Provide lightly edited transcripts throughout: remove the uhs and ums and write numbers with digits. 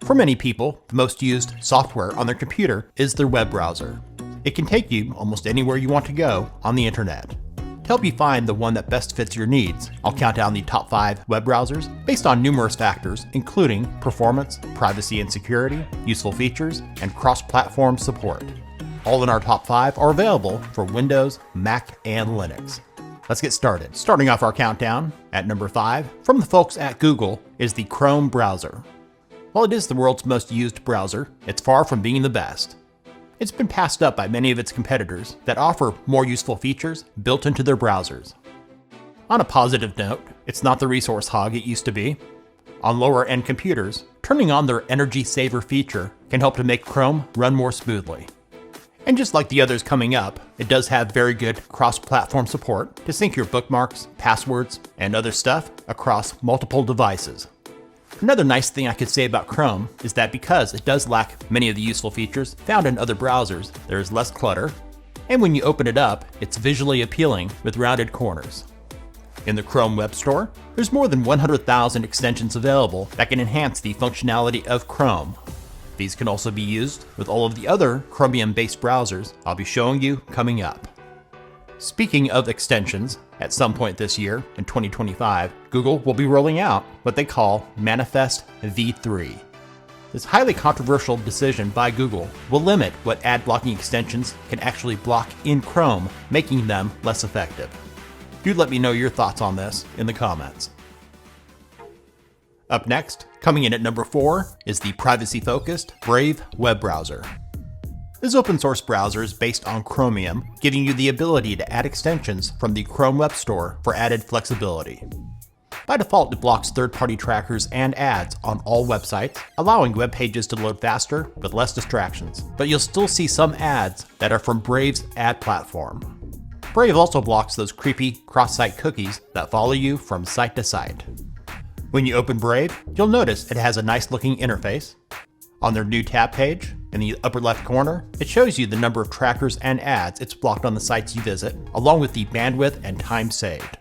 For many people, the most used software on their computer is their web browser. It can take you almost anywhere you want to go on the internet. To help you find the one that best fits your needs, I'll count down the top 5 web browsers based on numerous factors, including performance, privacy and security, useful features, and cross-platform support. All in our top 5 are available for Windows, Mac, and Linux. Let's get started. Starting off our countdown, at number 5, from the folks at Google, is the Chrome browser. While it is the world's most used browser, it's far from being the best. It's been passed up by many of its competitors that offer more useful features built into their browsers. On a positive note, it's not the resource hog it used to be. On lower-end computers, turning on their Energy Saver feature can help to make Chrome run more smoothly. And just like the others coming up, it does have very good cross-platform support to sync your bookmarks, passwords, and other stuff across multiple devices. Another nice thing I could say about Chrome is that because it does lack many of the useful features found in other browsers, there is less clutter, and when you open it up, it's visually appealing with rounded corners. In the Chrome Web Store, there's more than 100,000 extensions available that can enhance the functionality of Chrome. These can also be used with all of the other Chromium-based browsers I'll be showing you coming up. Speaking of extensions, at some point this year, in 2025, Google will be rolling out what they call Manifest v3. This highly controversial decision by Google will limit what ad blocking extensions can actually block in Chrome, making them less effective. Do let me know your thoughts on this in the comments. Up next, coming in at number 4, is the privacy-focused Brave web browser. This open source browser is based on Chromium, giving you the ability to add extensions from the Chrome Web Store for added flexibility. By default, it blocks third-party trackers and ads on all websites, allowing web pages to load faster with less distractions. But you'll still see some ads that are from Brave's ad platform. Brave also blocks those creepy cross-site cookies that follow you from site to site. When you open Brave, you'll notice it has a nice-looking interface. On their new tab page, in the upper left corner, it shows you the number of trackers and ads it's blocked on the sites you visit, along with the bandwidth and time saved.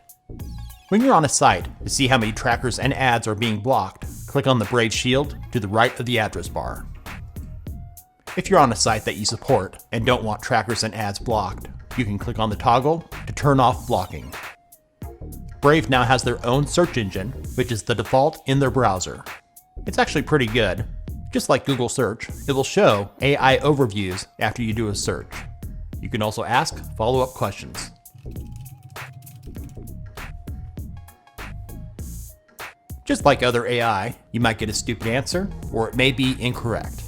When you're on a site, to see how many trackers and ads are being blocked, click on the Brave shield to the right of the address bar. If you're on a site that you support and don't want trackers and ads blocked, you can click on the toggle to turn off blocking. Brave now has their own search engine, which is the default in their browser. It's actually pretty good. Just like Google Search, it will show AI overviews after you do a search. You can also ask follow-up questions. Just like other AI, you might get a stupid answer, or it may be incorrect.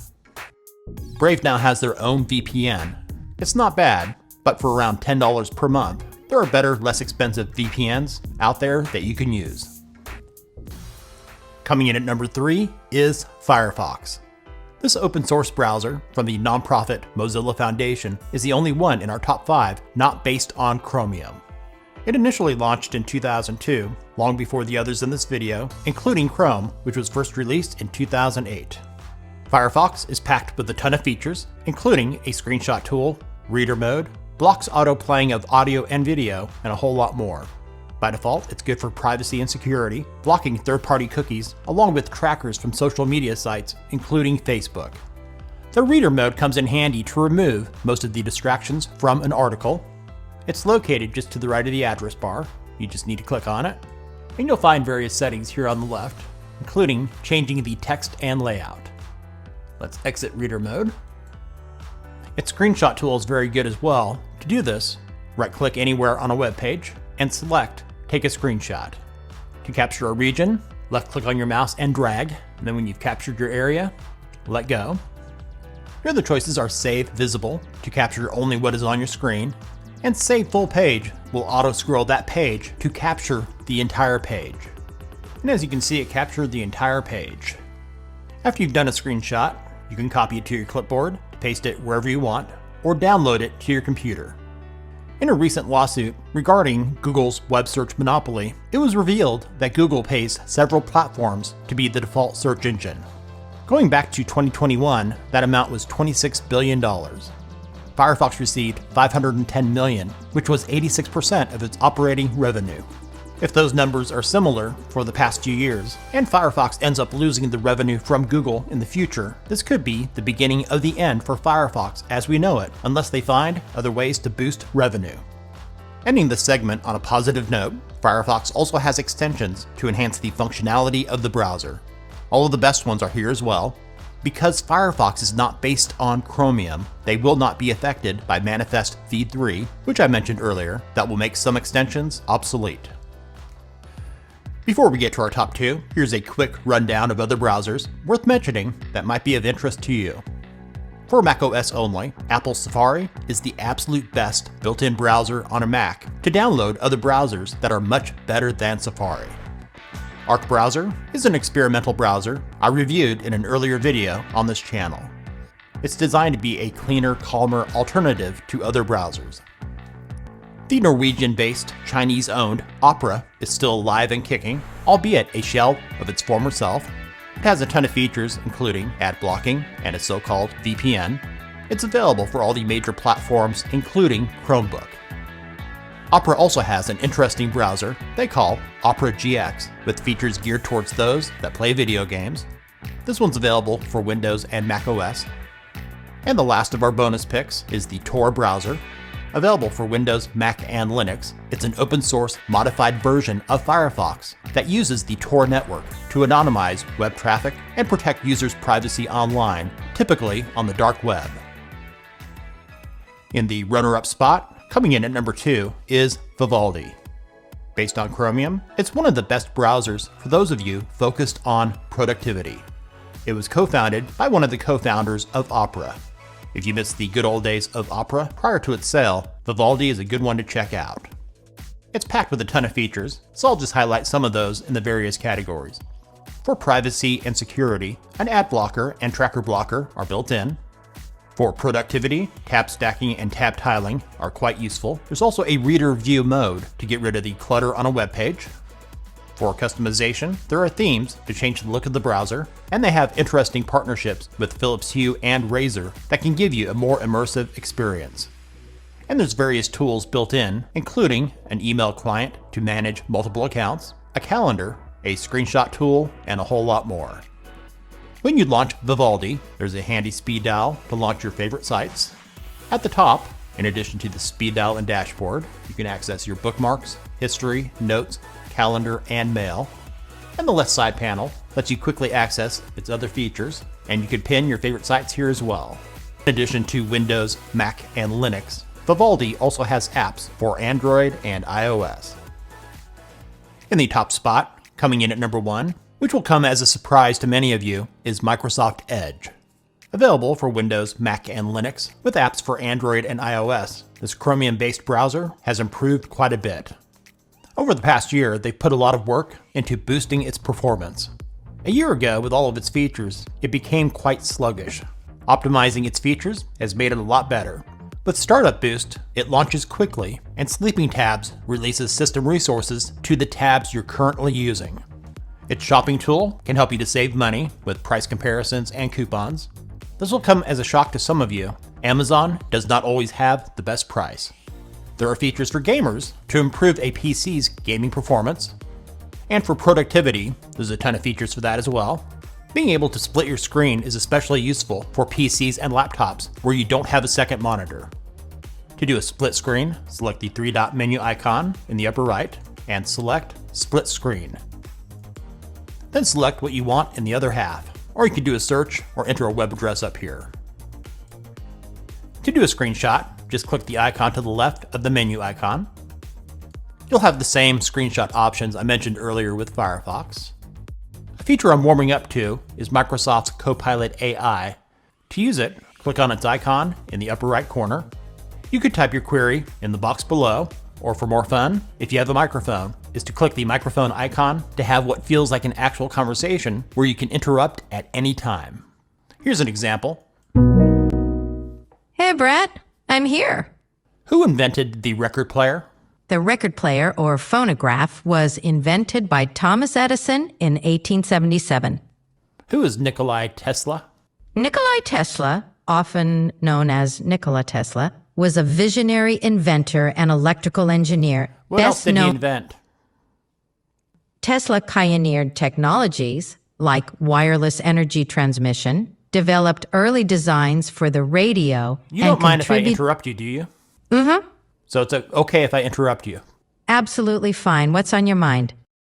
Brave now has their own VPN. It's not bad, but for around $10 per month, there are better, less expensive VPNs out there that you can use. Coming in at number 3 is Firefox. This open source browser from the nonprofit Mozilla Foundation is the only one in our top 5 not based on Chromium. It initially launched in 2002, long before the others in this video, including Chrome, which was first released in 2008. Firefox is packed with a ton of features, including a screenshot tool, reader mode, blocks auto-playing of audio and video, and a whole lot more. By default, it's good for privacy and security, blocking third-party cookies, along with trackers from social media sites, including Facebook. The reader mode comes in handy to remove most of the distractions from an article. It's located just to the right of the address bar. You just need to click on it. And you'll find various settings here on the left, including changing the text and layout. Let's exit reader mode. Its screenshot tool is very good as well. To do this, right-click anywhere on a web page and select Take a Screenshot. To capture a region, left-click on your mouse and drag, and then when you've captured your area, let go. Your other choices are Save Visible, to capture only what is on your screen, and Save Full Page will auto-scroll that page to capture the entire page. And as you can see, it captured the entire page. After you've done a screenshot, you can copy it to your clipboard, paste it wherever you want, or download it to your computer. In a recent lawsuit regarding Google's web search monopoly, it was revealed that Google pays several platforms to be the default search engine. Going back to 2021, that amount was $26 billion. Firefox received $510 million, which was 86% of its operating revenue. If those numbers are similar for the past few years, and Firefox ends up losing the revenue from Google in the future, this could be the beginning of the end for Firefox as we know it, unless they find other ways to boost revenue. Ending this segment on a positive note, Firefox also has extensions to enhance the functionality of the browser. All of the best ones are here as well. Because Firefox is not based on Chromium, they will not be affected by Manifest v3, which I mentioned earlier, that will make some extensions obsolete. Before we get to our top 2, here's a quick rundown of other browsers worth mentioning that might be of interest to you. For macOS only, Apple Safari is the absolute best built-in browser on a Mac to download other browsers that are much better than Safari. Arc Browser is an experimental browser I reviewed in an earlier video on this channel. It's designed to be a cleaner, calmer alternative to other browsers. The Norwegian-based, Chinese-owned Opera is still alive and kicking, albeit a shell of its former self. It has a ton of features including ad blocking and a so-called VPN. It's available for all the major platforms including Chromebook. Opera also has an interesting browser they call Opera GX, with features geared towards those that play video games. This one's available for Windows and macOS. And the last of our bonus picks is the Tor browser. Available for Windows, Mac, and Linux, it's an open source modified version of Firefox that uses the Tor network to anonymize web traffic and protect users' privacy online, typically on the dark web. In the runner-up spot, coming in at number 2 is Vivaldi. Based on Chromium, it's one of the best browsers for those of you focused on productivity. It was co-founded by one of the co-founders of Opera. If you missed the good old days of Opera prior to its sale, Vivaldi is a good one to check out. It's packed with a ton of features, so I'll just highlight some of those in the various categories. For privacy and security, an ad blocker and tracker blocker are built in. For productivity, tab stacking and tab tiling are quite useful. There's also a reader view mode to get rid of the clutter on a web page. For customization, there are themes to change the look of the browser, and they have interesting partnerships with Philips Hue and Razer that can give you a more immersive experience. And there's various tools built in, including an email client to manage multiple accounts, a calendar, a screenshot tool, and a whole lot more. When you launch Vivaldi, there's a handy speed dial to launch your favorite sites. At the top, in addition to the speed dial and dashboard, you can access your bookmarks, history, notes, calendar, and mail. And the left side panel lets you quickly access its other features, and you can pin your favorite sites here as well. In addition to Windows, Mac, and Linux, Vivaldi also has apps for Android and iOS. In the top spot, coming in at number 1, which will come as a surprise to many of you, is Microsoft Edge. Available for Windows, Mac, and Linux, with apps for Android and iOS, this Chromium-based browser has improved quite a bit. Over the past year, they've put a lot of work into boosting its performance. A year ago, with all of its features, it became quite sluggish. Optimizing its features has made it a lot better. With Startup Boost, it launches quickly, and Sleeping Tabs releases system resources to the tabs you're currently using. Its shopping tool can help you to save money with price comparisons and coupons. This will come as a shock to some of you. Amazon does not always have the best price. There are features for gamers to improve a PC's gaming performance. And for productivity, there's a ton of features for that as well. Being able to split your screen is especially useful for PCs and laptops where you don't have a second monitor. To do a split screen, select the 3-dot menu icon in the upper right and select Split Screen. Then select what you want in the other half, or you can do a search or enter a web address up here. To do a screenshot, just click the icon to the left of the menu icon. You'll have the same screenshot options I mentioned earlier with Firefox. A feature I'm warming up to is Microsoft's Copilot AI. To use it, click on its icon in the upper right corner. You could type your query in the box below, or for more fun, if you have a microphone, is to click the microphone icon to have what feels like an actual conversation where you can interrupt at any time. Here's an example. Hey, Brett, I'm here. Who invented the record player? The record player, or phonograph, was invented by Thomas Edison in 1877. Who is Nikola Tesla? Nikola Tesla, often known as Nikola Tesla, was a visionary inventor and electrical engineer. What else did he invent? Tesla pioneered technologies like wireless energy transmission, developed early designs for the radio, You don't mind if I interrupt you, do you? Mm-hmm. So it's okay if I interrupt you. Absolutely fine. What's on your mind?